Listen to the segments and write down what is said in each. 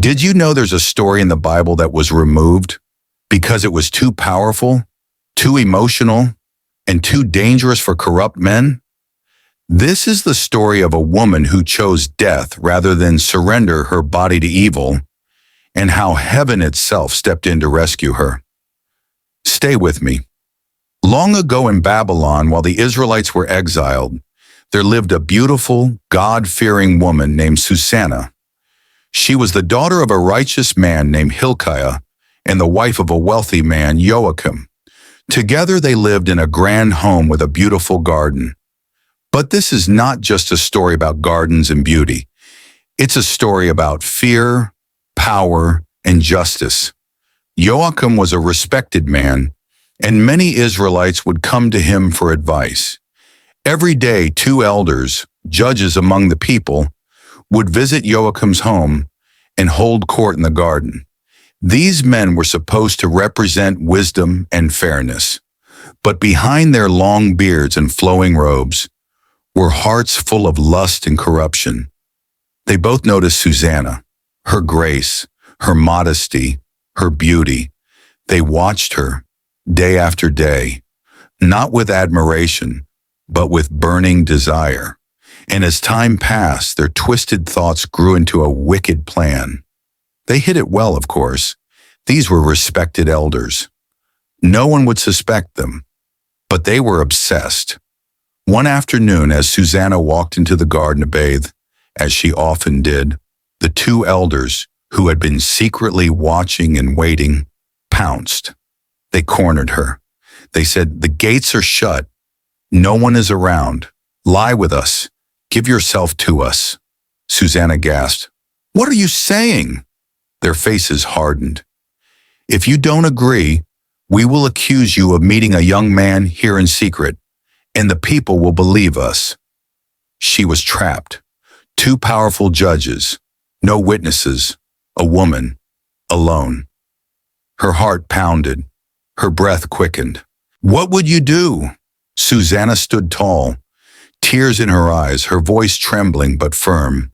Did you know there's a story in the Bible that was removed because it was too powerful, too emotional, and too dangerous for corrupt men? This is the story of a woman who chose death rather than surrender her body to evil, and how heaven itself stepped in to rescue her. Stay with me. Long ago in Babylon, while the Israelites were exiled, there lived a beautiful, God-fearing woman named Susanna. She was the daughter of a righteous man named Hilkiah and the wife of a wealthy man, Joachim. Together they lived in a grand home with a beautiful garden. But this is not just a story about gardens and beauty. It's a story about fear, power, and justice. Joachim was a respected man, and many Israelites would come to him for advice. Every day, two elders, judges among the people, would visit Joachim's home and hold court in the garden. These men were supposed to represent wisdom and fairness, but behind their long beards and flowing robes were hearts full of lust and corruption. They both noticed Susanna, her grace, her modesty, her beauty. They watched her day after day, not with admiration, but with burning desire. And as time passed, their twisted thoughts grew into a wicked plan. They hid it well, of course. These were respected elders. No one would suspect them, but they were obsessed. One afternoon, as Susanna walked into the garden to bathe, as she often did, the two elders, who had been secretly watching and waiting, pounced. They cornered her. They said, "The gates are shut. No one is around. Lie with us. Give yourself to us." Susanna gasped. "What are you saying?" Their faces hardened. "If you don't agree, we will accuse you of meeting a young man here in secret, and the people will believe us." She was trapped. Two powerful judges, no witnesses, a woman, alone. Her heart pounded. Her breath quickened. What would you do? Susanna stood tall, tears in her eyes, her voice trembling but firm.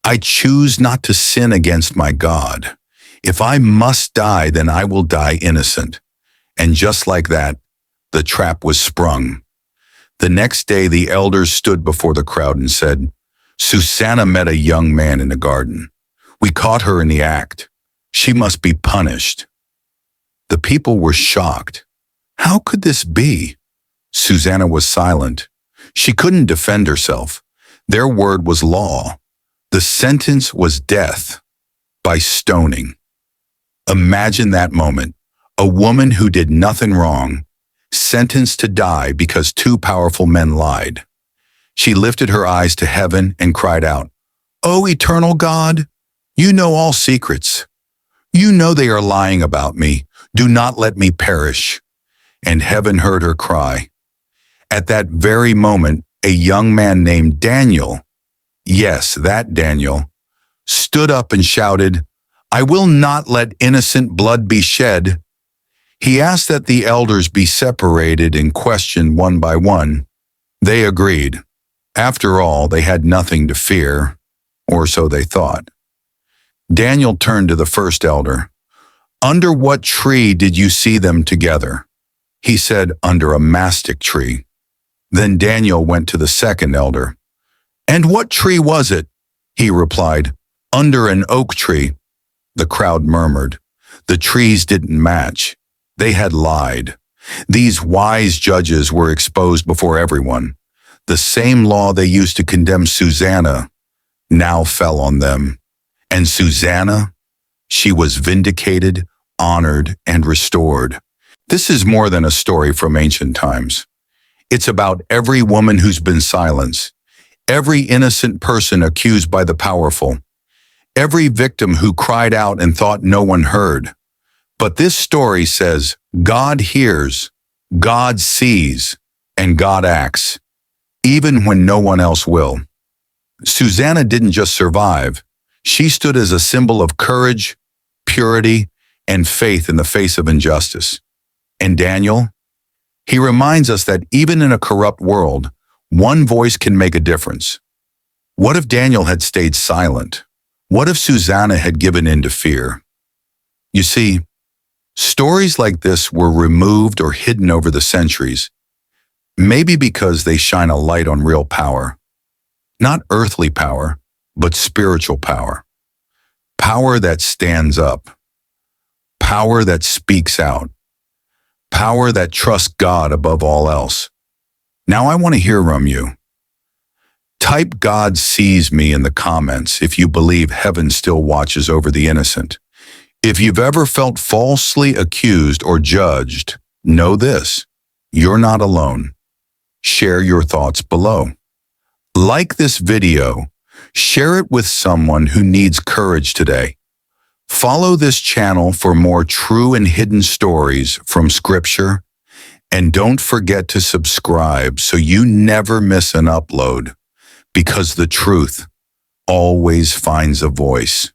"I choose not to sin against my God. If I must die, then I will die innocent." And just like that, the trap was sprung. The next day, the elders stood before the crowd and said, "Susanna met a young man in the garden. We caught her in the act. She must be punished." The people were shocked. How could this be? Susanna was silent. She couldn't defend herself. Their word was law. The sentence was death by stoning. Imagine that moment. A woman who did nothing wrong, sentenced to die because two powerful men lied. She lifted her eyes to heaven and cried out, "O eternal God, you know all secrets. You know they are lying about me. Do not let me perish." And heaven heard her cry. At that very moment, a young man named Daniel, yes, that Daniel, stood up and shouted, "I will not let innocent blood be shed." He asked that the elders be separated and questioned one by one. They agreed. After all, they had nothing to fear, or so they thought. Daniel turned to the first elder. "Under what tree did you see them together?" He said, "Under a mastic tree." Then Daniel went to the second elder. "And what tree was it?" He replied, "Under an oak tree." The crowd murmured. The trees didn't match. They had lied. These wise judges were exposed before everyone. The same law they used to condemn Susanna now fell on them. And Susanna, she was vindicated, honored, and restored. This is more than a story from ancient times. It's about every woman who's been silenced, every innocent person accused by the powerful, every victim who cried out and thought no one heard. But this story says God hears, God sees, and God acts, even when no one else will. Susanna didn't just survive. She stood as a symbol of courage, purity, and faith in the face of injustice. And Daniel? He reminds us that even in a corrupt world, one voice can make a difference. What if Daniel had stayed silent? What if Susanna had given in to fear? You see, stories like this were removed or hidden over the centuries, maybe because they shine a light on real power. Not earthly power, but spiritual power. Power that stands up. Power that speaks out. Power that trusts God above all else. Now I want to hear from you. Type "God sees me" in the comments if you believe heaven still watches over the innocent. If you've ever felt falsely accused or judged, know this: you're not alone. Share your thoughts below. Like this video, share it with someone who needs courage today. Follow this channel for more true and hidden stories from Scripture, and don't forget to subscribe so you never miss an upload, because the truth always finds a voice.